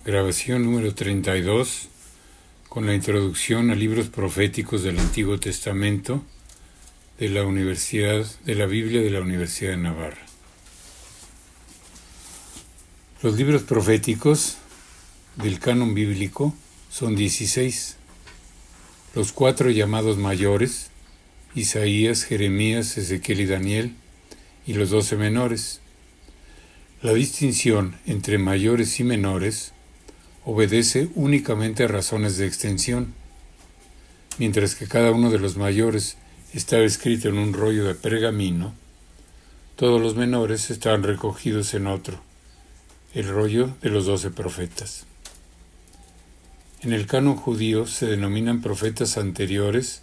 Grabación número 32, con la introducción a libros proféticos del Antiguo Testamento de la Biblia de la Universidad de Navarra. Los libros proféticos del canon bíblico son 16. Los 4 llamados mayores, Isaías, Jeremías, Ezequiel y Daniel, y los 12 menores. La distinción entre mayores y menores obedece únicamente a razones de extensión. Mientras que cada uno de los mayores estaba escrito en un rollo de pergamino, todos los menores estaban recogidos en otro, el rollo de los 12 profetas. En el canon judío se denominan profetas anteriores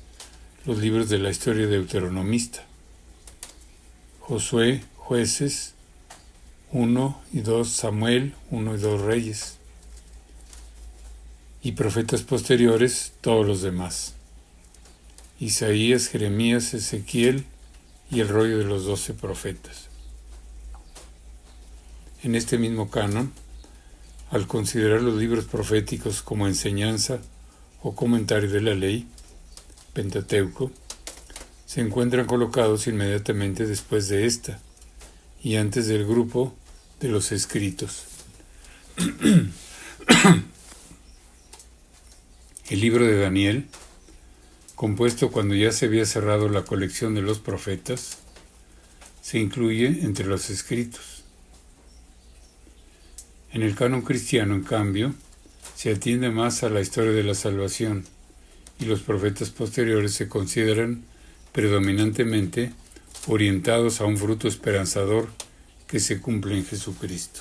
los libros de la historia deuteronomista: Josué, Jueces, 1 y 2 Samuel, 1 y 2 Reyes, y profetas posteriores todos los demás: Isaías, Jeremías, Ezequiel y el rollo de los 12 profetas. En este mismo canon, al considerar los libros proféticos como enseñanza o comentario de la ley, Pentateuco, se encuentran colocados inmediatamente después de esta y antes del grupo de los escritos. El libro de Daniel, compuesto cuando ya se había cerrado la colección de los profetas, se incluye entre los escritos. En el canon cristiano, en cambio, se atiende más a la historia de la salvación, y los profetas posteriores se consideran predominantemente orientados a un fruto esperanzador que se cumple en Jesucristo.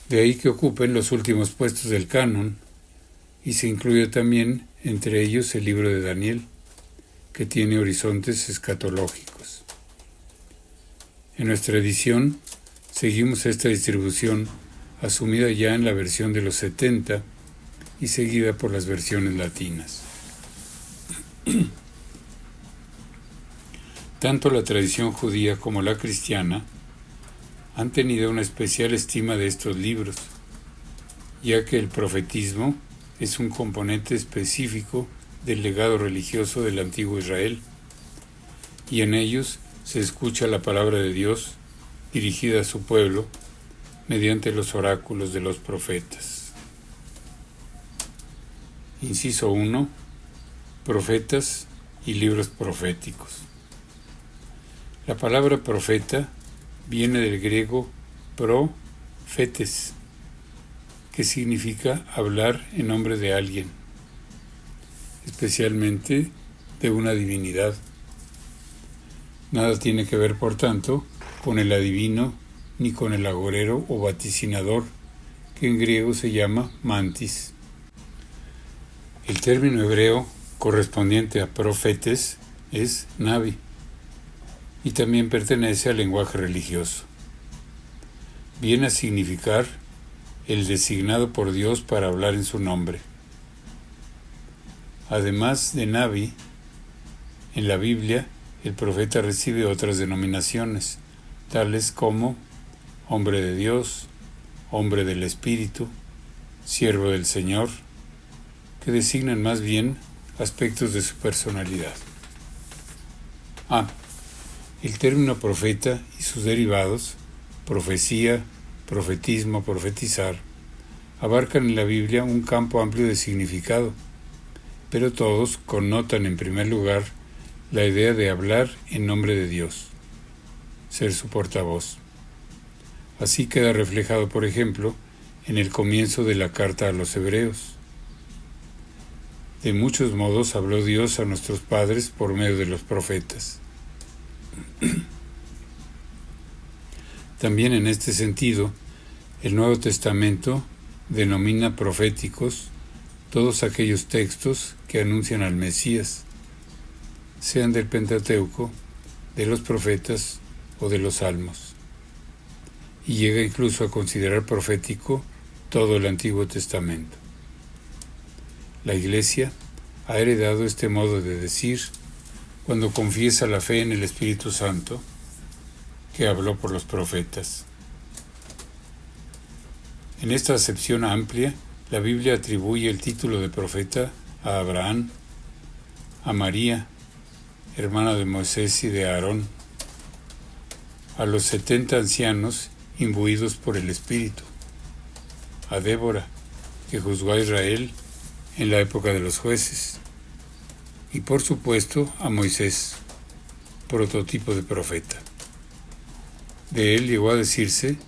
De ahí que ocupen los últimos puestos del canon, y se incluye también entre ellos el libro de Daniel, que tiene horizontes escatológicos. En nuestra edición seguimos esta distribución asumida ya en la versión de los 70 y seguida por las versiones latinas. Tanto la tradición judía como la cristiana han tenido una especial estima de estos libros, ya que el profetismo es un componente específico del legado religioso del antiguo Israel, y en ellos se escucha la palabra de Dios dirigida a su pueblo mediante los oráculos de los profetas. Inciso 1. Profetas y libros proféticos. La palabra profeta viene del griego profetes, que significa hablar en nombre de alguien, especialmente de una divinidad. Nada tiene que ver, por tanto, con el adivino ni con el agorero o vaticinador, que en griego se llama mantis. El término hebreo correspondiente a profetes es navi, y también pertenece al lenguaje religioso. Viene a significar el designado por Dios para hablar en su nombre. Además de navi, en la Biblia el profeta recibe otras denominaciones, tales como hombre de Dios, hombre del Espíritu, siervo del Señor, que designan más bien aspectos de su personalidad. El término profeta y sus derivados, profecía, profetismo, profetizar, abarcan en la Biblia un campo amplio de significado, pero todos connotan en primer lugar la idea de hablar en nombre de Dios, ser su portavoz. Así queda reflejado, por ejemplo, en el comienzo de la carta a los Hebreos. De muchos modos habló Dios a nuestros padres por medio de los profetas. También en este sentido, el Nuevo Testamento denomina proféticos todos aquellos textos que anuncian al Mesías, sean del Pentateuco, de los profetas o de los Salmos, y llega incluso a considerar profético todo el Antiguo Testamento. La Iglesia ha heredado este modo de decir cuando confiesa la fe en el Espíritu Santo, que habló por los profetas. En esta acepción amplia, la Biblia atribuye el título de profeta a Abraham, a María, hermana de Moisés y de Aarón, a los 70 ancianos imbuidos por el Espíritu, a Débora, que juzgó a Israel en la época de los jueces, y por supuesto a Moisés, prototipo de profeta. De él llegó a decirse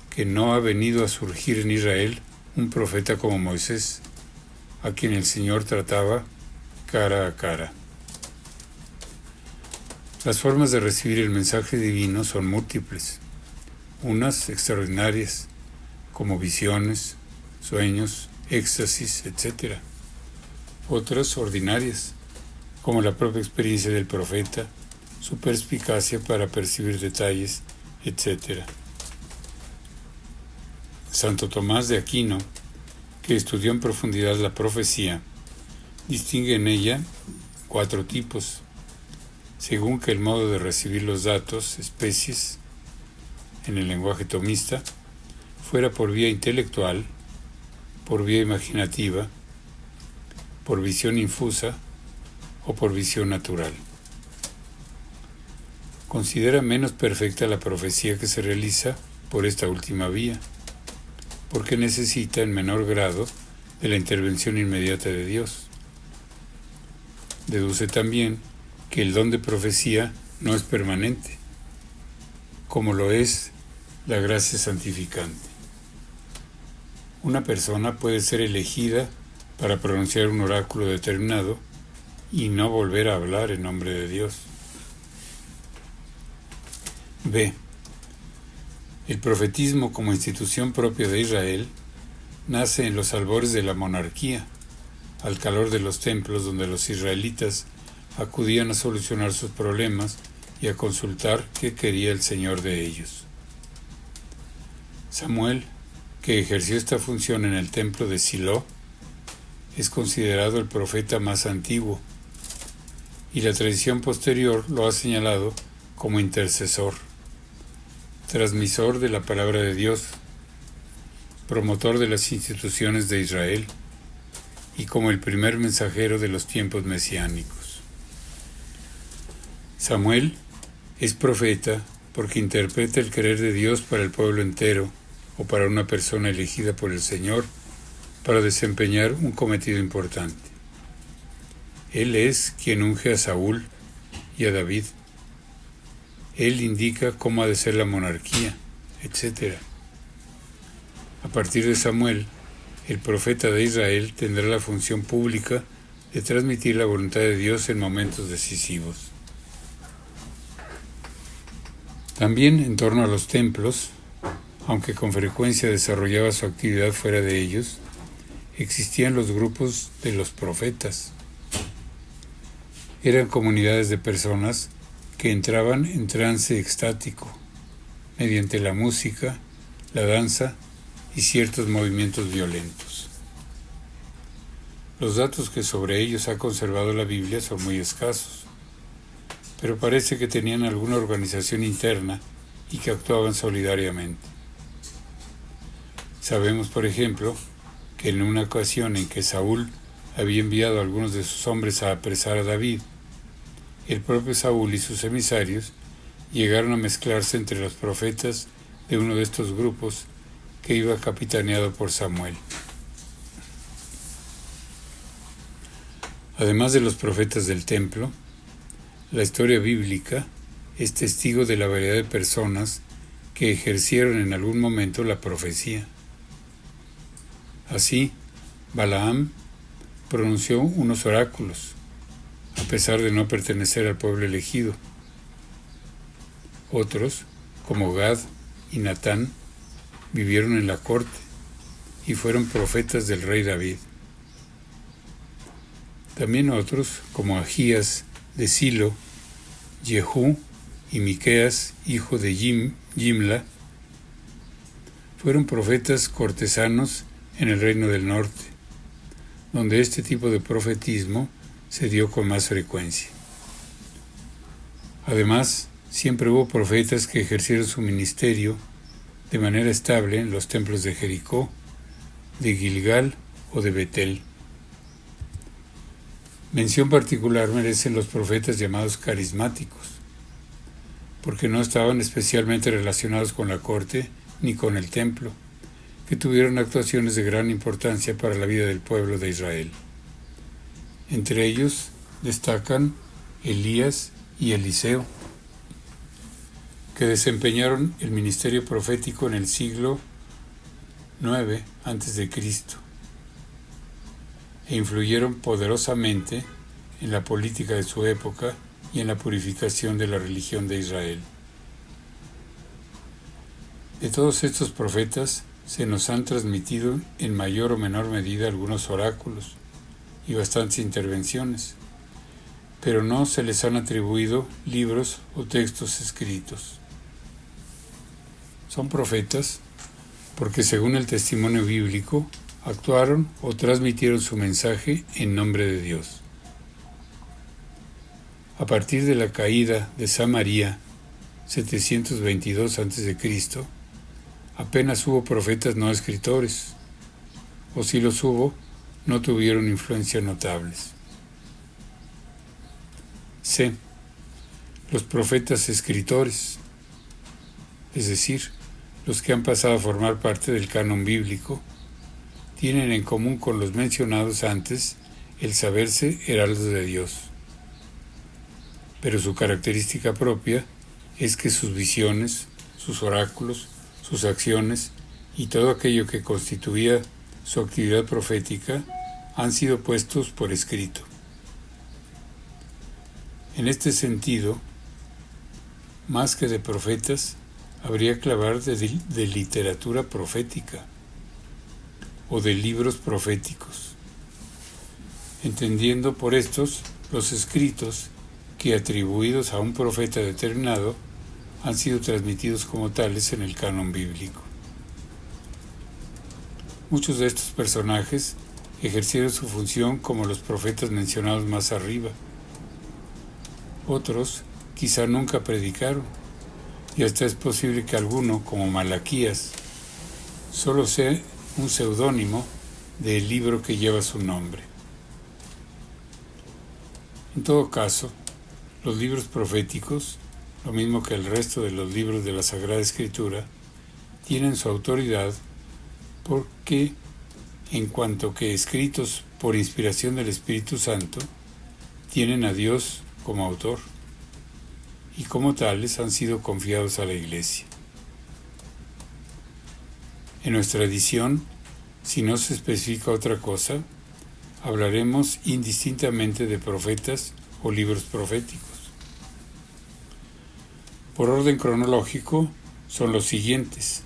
que no ha venido a surgir en Israel un profeta como Moisés, a quien el Señor trataba cara a cara. Las formas de recibir el mensaje divino son múltiples, unas extraordinarias, como visiones, sueños, éxtasis, etc. Otras ordinarias, como la propia experiencia del profeta, su perspicacia para percibir detalles, etc. Santo Tomás de Aquino, que estudió en profundidad la profecía, distingue en ella 4 tipos, según que el modo de recibir los datos, especies, en el lenguaje tomista, fuera por vía intelectual, por vía imaginativa, por visión infusa o por visión natural. Considera menos perfecta la profecía que se realiza por esta última vía, porque necesita en menor grado de la intervención inmediata de Dios. Deduce también que el don de profecía no es permanente, como lo es la gracia santificante. Una persona puede ser elegida para pronunciar un oráculo determinado y no volver a hablar en nombre de Dios. B. El profetismo como institución propia de Israel nace en los albores de la monarquía, al calor de los templos donde los israelitas acudían a solucionar sus problemas y a consultar qué quería el Señor de ellos. Samuel, que ejerció esta función en el templo de Silo, es considerado el profeta más antiguo, y la tradición posterior lo ha señalado como intercesor, transmisor de la palabra de Dios, promotor de las instituciones de Israel, y como el primer mensajero de los tiempos mesiánicos. Samuel es profeta porque interpreta el querer de Dios para el pueblo entero o para una persona elegida por el Señor para desempeñar un cometido importante. Él es quien unge a Saúl y a David. Él indica cómo ha de ser la monarquía, etc. A partir de Samuel, el profeta de Israel tendrá la función pública de transmitir la voluntad de Dios en momentos decisivos. También en torno a los templos, aunque con frecuencia desarrollaba su actividad fuera de ellos, existían los grupos de los profetas. Eran comunidades de personas que entraban en trance extático, mediante la música, la danza y ciertos movimientos violentos. Los datos que sobre ellos ha conservado la Biblia son muy escasos, pero parece que tenían alguna organización interna y que actuaban solidariamente. Sabemos, por ejemplo, que en una ocasión en que Saúl había enviado a algunos de sus hombres a apresar a David, el propio Saúl y sus emisarios llegaron a mezclarse entre los profetas de uno de estos grupos que iba capitaneado por Samuel. Además de los profetas del templo, la historia bíblica es testigo de la variedad de personas que ejercieron en algún momento la profecía. Así, Balaam pronunció unos oráculos, a pesar de no pertenecer al pueblo elegido. Otros, como Gad y Natán, vivieron en la corte y fueron profetas del rey David. También otros, como Ahías de Silo, Jehú y Miqueas, hijo de Jimla, fueron profetas cortesanos en el reino del norte, donde este tipo de profetismo se dio con más frecuencia. Además, siempre hubo profetas que ejercieron su ministerio de manera estable en los templos de Jericó, de Gilgal o de Betel. Mención particular merecen los profetas llamados carismáticos, porque no estaban especialmente relacionados con la corte ni con el templo, que tuvieron actuaciones de gran importancia para la vida del pueblo de Israel. Entre ellos destacan Elías y Eliseo, que desempeñaron el ministerio profético en el siglo IX a.C. e influyeron poderosamente en la política de su época y en la purificación de la religión de Israel. De todos estos profetas se nos han transmitido en mayor o menor medida algunos oráculos y bastantes intervenciones, pero no se les han atribuido libros o textos escritos. Son profetas porque, según el testimonio bíblico, actuaron o transmitieron su mensaje en nombre de Dios. A partir de la caída de Samaria, 722 a.C., apenas hubo profetas no escritores, o si los hubo, no tuvieron influencia notables. C. Los profetas escritores, es decir, los que han pasado a formar parte del canon bíblico, tienen en común con los mencionados antes el saberse heraldos de Dios. Pero su característica propia es que sus visiones, sus oráculos, sus acciones y todo aquello que constituía su actividad profética han sido puestos por escrito. En este sentido, más que de profetas, habría que hablar de literatura profética o de libros proféticos, entendiendo por estos los escritos que, atribuidos a un profeta determinado, han sido transmitidos como tales en el canon bíblico. Muchos de estos personajes ejercieron su función como los profetas mencionados más arriba. Otros quizá nunca predicaron, y hasta es posible que alguno, como Malaquías, solo sea un seudónimo del libro que lleva su nombre. En todo caso, los libros proféticos, lo mismo que el resto de los libros de la Sagrada Escritura, tienen su autoridad porque, en cuanto que escritos por inspiración del Espíritu Santo, tienen a Dios como autor, y como tales han sido confiados a la Iglesia. En nuestra edición, si no se especifica otra cosa, hablaremos indistintamente de profetas o libros proféticos. Por orden cronológico son los siguientes: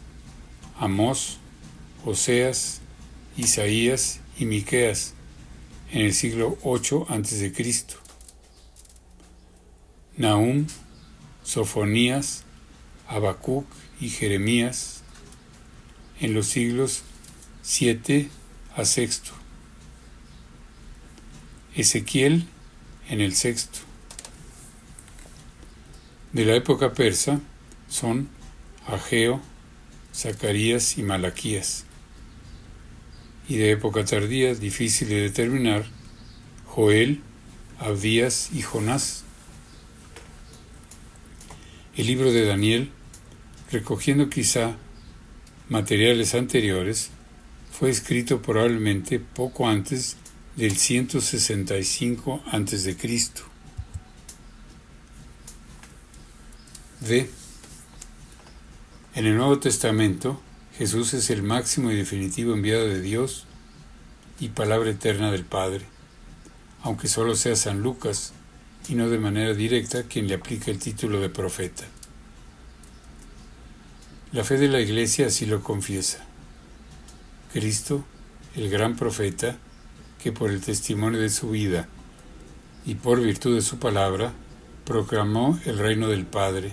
Amós, Oseas, Isaías y Miqueas, en el siglo VIII a.C., Nahum, Sofonías, Habacuc y Jeremías, en los siglos VII a VI, Ezequiel en el VI. De la época persa son Ageo, Zacarías y Malaquías, y de época tardía, difícil de determinar, Joel, Abdías y Jonás. El libro de Daniel, recogiendo quizá materiales anteriores, fue escrito probablemente poco antes del 165 a.C. D. En el Nuevo Testamento, Jesús es el máximo y definitivo enviado de Dios y palabra eterna del Padre, aunque solo sea San Lucas, y no de manera directa, quien le aplica el título de profeta. La fe de la Iglesia así lo confiesa. Cristo, el gran profeta, que por el testimonio de su vida y por virtud de su palabra, proclamó el reino del Padre,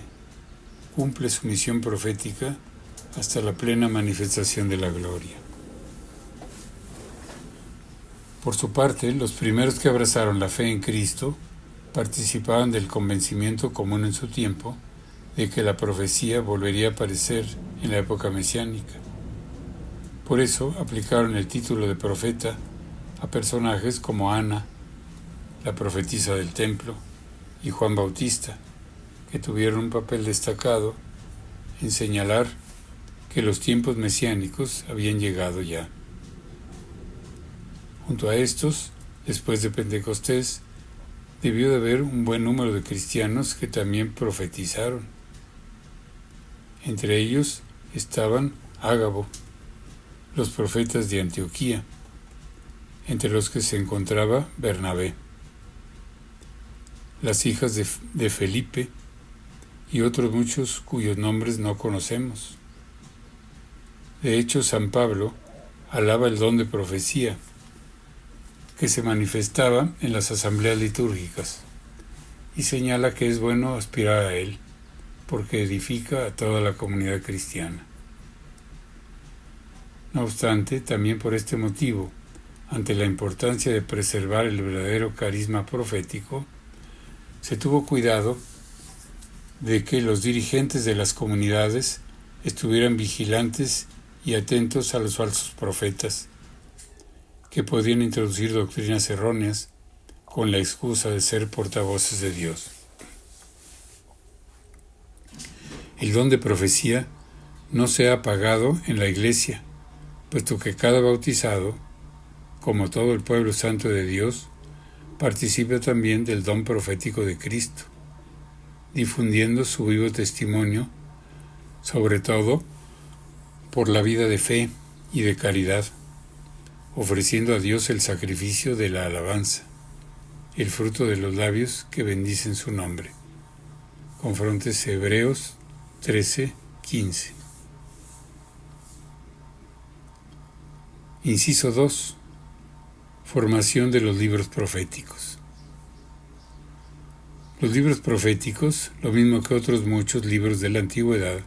cumple su misión profética hasta la plena manifestación de la gloria. Por su parte, los primeros que abrazaron la fe en Cristo participaban del convencimiento común en su tiempo de que la profecía volvería a aparecer en la época mesiánica. Por eso aplicaron el título de profeta a personajes como Ana, la profetisa del templo, y Juan Bautista, que tuvieron un papel destacado en señalar que los tiempos mesiánicos habían llegado ya. Junto a estos, después de Pentecostés, debió de haber un buen número de cristianos que también profetizaron. Entre ellos estaban Ágabo, los profetas de Antioquía, entre los que se encontraba Bernabé, las hijas de Felipe y otros muchos cuyos nombres no conocemos. De hecho, San Pablo alaba el don de profecía, que se manifestaba en las asambleas litúrgicas, y señala que es bueno aspirar a él, porque edifica a toda la comunidad cristiana. No obstante, también por este motivo, ante la importancia de preservar el verdadero carisma profético, se tuvo cuidado de que los dirigentes de las comunidades estuvieran vigilantes y atentos a los falsos profetas, que podían introducir doctrinas erróneas con la excusa de ser portavoces de Dios. El don de profecía no se ha apagado en la Iglesia, puesto que cada bautizado, como todo el pueblo santo de Dios, participa también del don profético de Cristo, difundiendo su vivo testimonio, sobre todo por la vida de fe y de caridad, ofreciendo a Dios el sacrificio de la alabanza, el fruto de los labios que bendicen su nombre. Confrontes Hebreos 13:15. Inciso 2. Formación de los libros proféticos. Los libros proféticos, lo mismo que otros muchos libros de la antigüedad,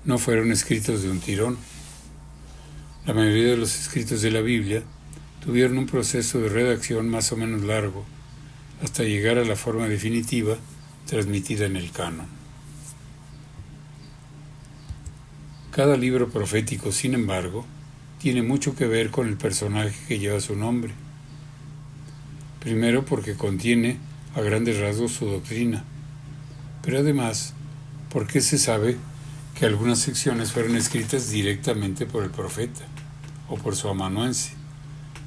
no fueron escritos de un tirón. La mayoría de los escritos de la Biblia tuvieron un proceso de redacción más o menos largo, hasta llegar a la forma definitiva transmitida en el canon. Cada libro profético, sin embargo, tiene mucho que ver con el personaje que lleva su nombre. Primero porque contiene a grandes rasgos su doctrina, pero además porque se sabe que algunas secciones fueron escritas directamente por el profeta o por su amanuense,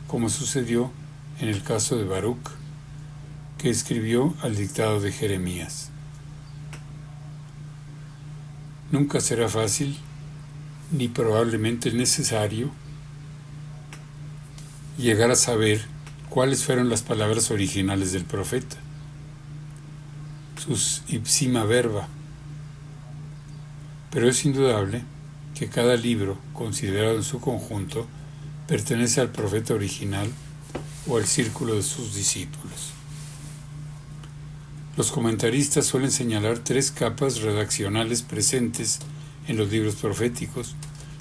como sucedió en el caso de Baruch, que escribió al dictado de Jeremías. Nunca será fácil, ni probablemente necesario, llegar a saber cuáles fueron las palabras originales del profeta, sus ipsima verba, pero es indudable que cada libro, considerado en su conjunto, pertenece al profeta original o al círculo de sus discípulos. Los comentaristas suelen señalar 3 capas redaccionales presentes en los libros proféticos,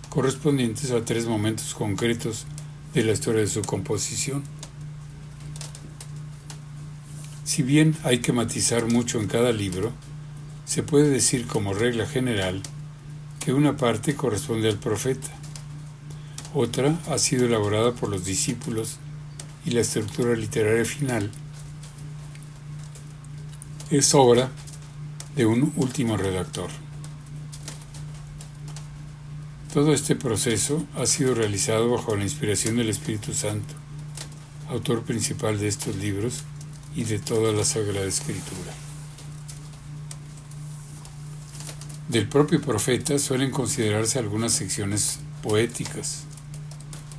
correspondientes a 3 momentos concretos de la historia de su composición. Si bien hay que matizar mucho en cada libro, se puede decir como regla general que una parte corresponde al profeta, otra ha sido elaborada por los discípulos y la estructura literaria final es obra de un último redactor. Todo este proceso ha sido realizado bajo la inspiración del Espíritu Santo, autor principal de estos libros y de toda la Sagrada Escritura. Del propio profeta suelen considerarse algunas secciones poéticas,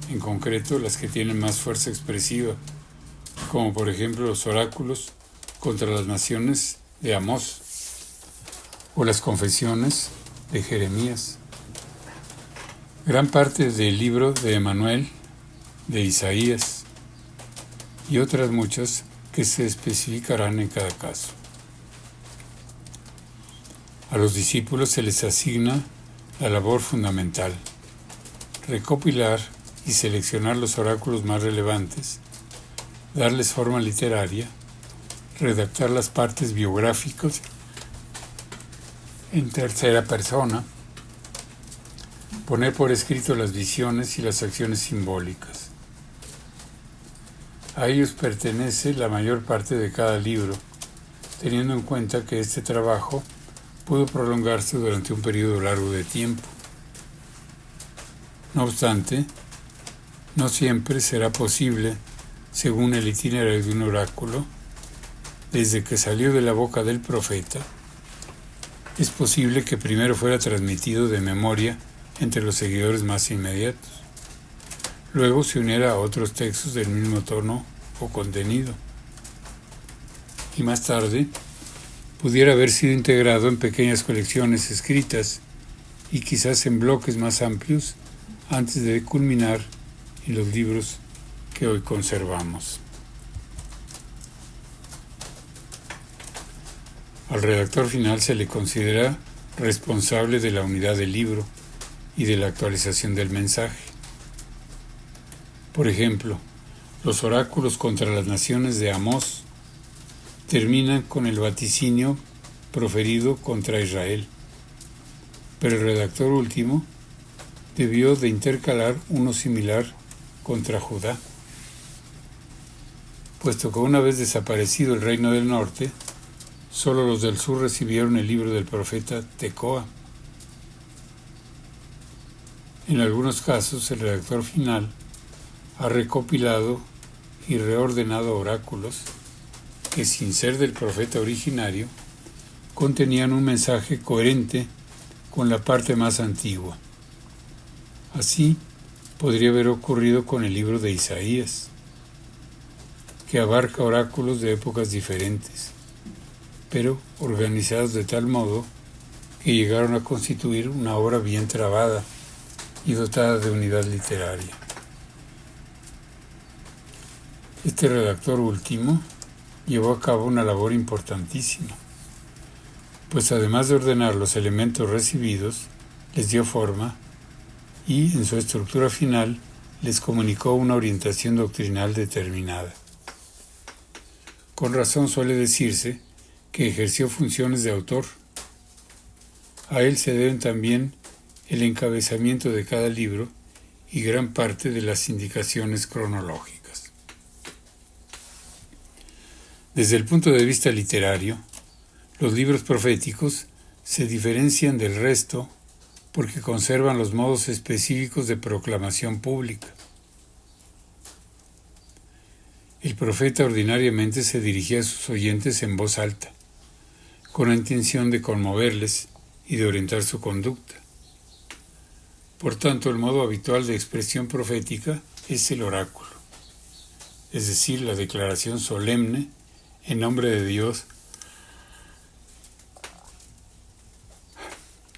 en concreto las que tienen más fuerza expresiva, como por ejemplo los oráculos contra las naciones de Amós o las confesiones de Jeremías. Gran parte del libro de Emanuel, de Isaías y otras muchas que se especificarán en cada caso. A los discípulos se les asigna la labor fundamental: recopilar y seleccionar los oráculos más relevantes, darles forma literaria, redactar las partes biográficas en tercera persona, Poner por escrito las visiones y las acciones simbólicas. A ellos pertenece la mayor parte de cada libro, teniendo en cuenta que este trabajo pudo prolongarse durante un periodo largo de tiempo. No obstante, no siempre será posible, según el itinerario de un oráculo, desde que salió de la boca del profeta, es posible que primero fuera transmitido de memoria entre los seguidores más inmediatos. Luego se uniera a otros textos del mismo tono o contenido. Y más tarde pudiera haber sido integrado en pequeñas colecciones escritas y quizás en bloques más amplios antes de culminar en los libros que hoy conservamos. Al redactor final se le considera responsable de la unidad del libro y de la actualización del mensaje. Por ejemplo, los oráculos contra las naciones de Amós terminan con el vaticinio proferido contra Israel, pero el redactor último debió de intercalar uno similar contra Judá, puesto que una vez desaparecido el reino del norte, solo los del sur recibieron el libro del profeta Tecoa. En algunos casos, el redactor final ha recopilado y reordenado oráculos que, sin ser del profeta originario, contenían un mensaje coherente con la parte más antigua. Así podría haber ocurrido con el libro de Isaías, que abarca oráculos de épocas diferentes, pero organizados de tal modo que llegaron a constituir una obra bien trabada y dotada de unidad literaria. Este redactor último llevó a cabo una labor importantísima, pues además de ordenar los elementos recibidos, les dio forma y, en su estructura final, les comunicó una orientación doctrinal determinada. Con razón suele decirse que ejerció funciones de autor. A él se deben también el encabezamiento de cada libro y gran parte de las indicaciones cronológicas. Desde el punto de vista literario, los libros proféticos se diferencian del resto porque conservan los modos específicos de proclamación pública. El profeta ordinariamente se dirigía a sus oyentes en voz alta, con la intención de conmoverles y de orientar su conducta. Por tanto, el modo habitual de expresión profética es el oráculo, es decir, la declaración solemne en nombre de Dios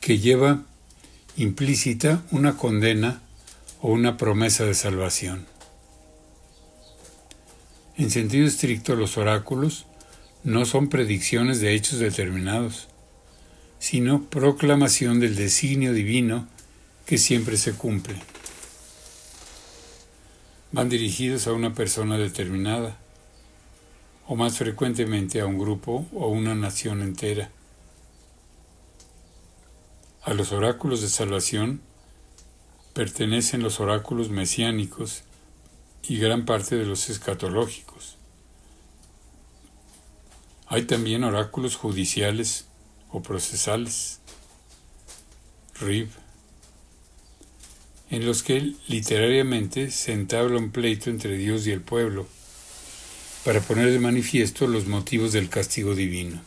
que lleva implícita una condena o una promesa de salvación. En sentido estricto, los oráculos no son predicciones de hechos determinados, sino proclamación del designio divino que siempre se cumple. Van dirigidos a una persona determinada, o más frecuentemente a un grupo o una nación entera. A los oráculos de salvación pertenecen los oráculos mesiánicos y gran parte de los escatológicos. Hay también oráculos judiciales o procesales, RIB, en los que literariamente se entabla un pleito entre Dios y el pueblo para poner de manifiesto los motivos del castigo divino.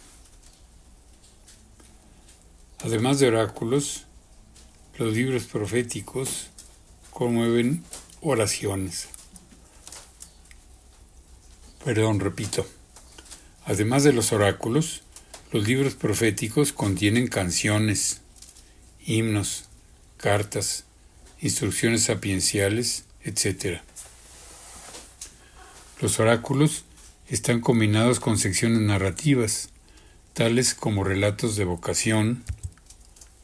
Además de oráculos, los libros proféticos conmueven oraciones. Además de los oráculos, los libros proféticos contienen canciones, himnos, cartas, instrucciones sapienciales, etc. Los oráculos están combinados con secciones narrativas, tales como relatos de vocación,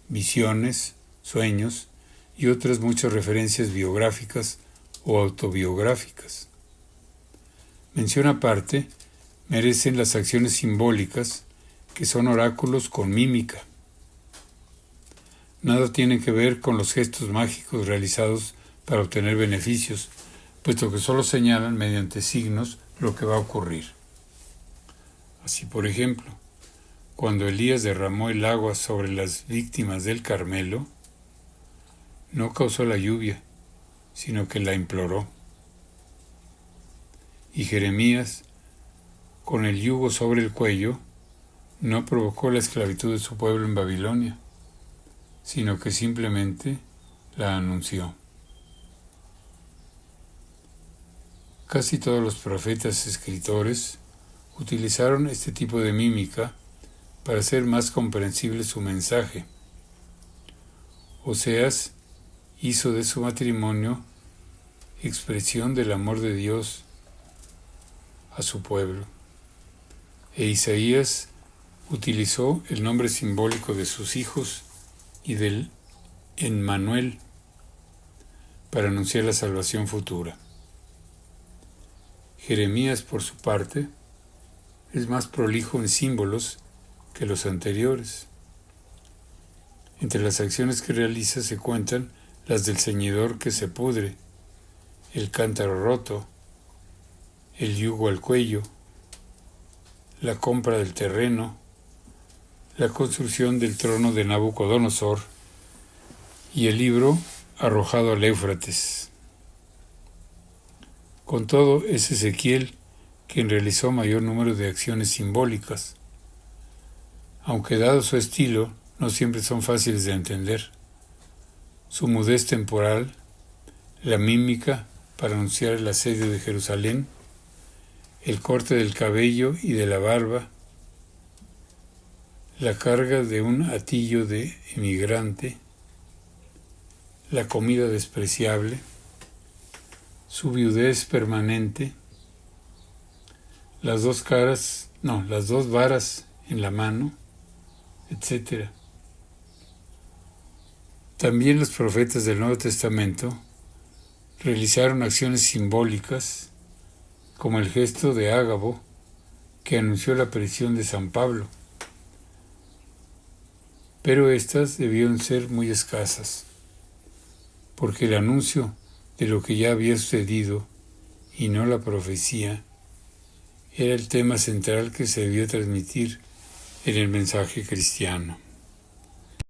visiones, sueños y otras muchas referencias biográficas o autobiográficas. Mención aparte merecen las acciones simbólicas, que son oráculos con mímica. nada tienen que ver con los gestos mágicos realizados para obtener beneficios, puesto que solo señalan mediante signos lo que va a ocurrir. Así, por ejemplo, cuando Elías derramó el agua sobre las víctimas del Carmelo, no causó la lluvia, sino que la imploró. Y Jeremías, con el yugo sobre el cuello, no provocó la esclavitud de su pueblo en Babilonia, sino que simplemente la anunció. Casi todos los profetas escritores utilizaron este tipo de mímica para hacer más comprensible su mensaje. Oseas hizo de su matrimonio expresión del amor de Dios a su pueblo, e Isaías utilizó el nombre simbólico de sus hijos y del Emmanuel para anunciar la salvación futura. Jeremías, por su parte, es más prolijo en símbolos que los anteriores. Entre las acciones que realiza se cuentan las del ceñidor que se pudre, el cántaro roto, el yugo al cuello, la compra del terreno, la construcción del trono de Nabucodonosor y el libro arrojado al Éufrates. Con todo, es Ezequiel quien realizó mayor número de acciones simbólicas, aunque dado su estilo, no siempre son fáciles de entender. Su mudez temporal, la mímica para anunciar el asedio de Jerusalén, el corte del cabello y de la barba, la carga de un hatillo de emigrante, la comida despreciable, su viudez permanente, las dos varas en la mano, etc. También los profetas del Nuevo Testamento realizaron acciones simbólicas, como el gesto de Ágabo, que anunció la prisión de San Pablo, pero estas debieron ser muy escasas, porque el anuncio de lo que ya había sucedido, y no la profecía, era el tema central que se debía transmitir en el mensaje cristiano.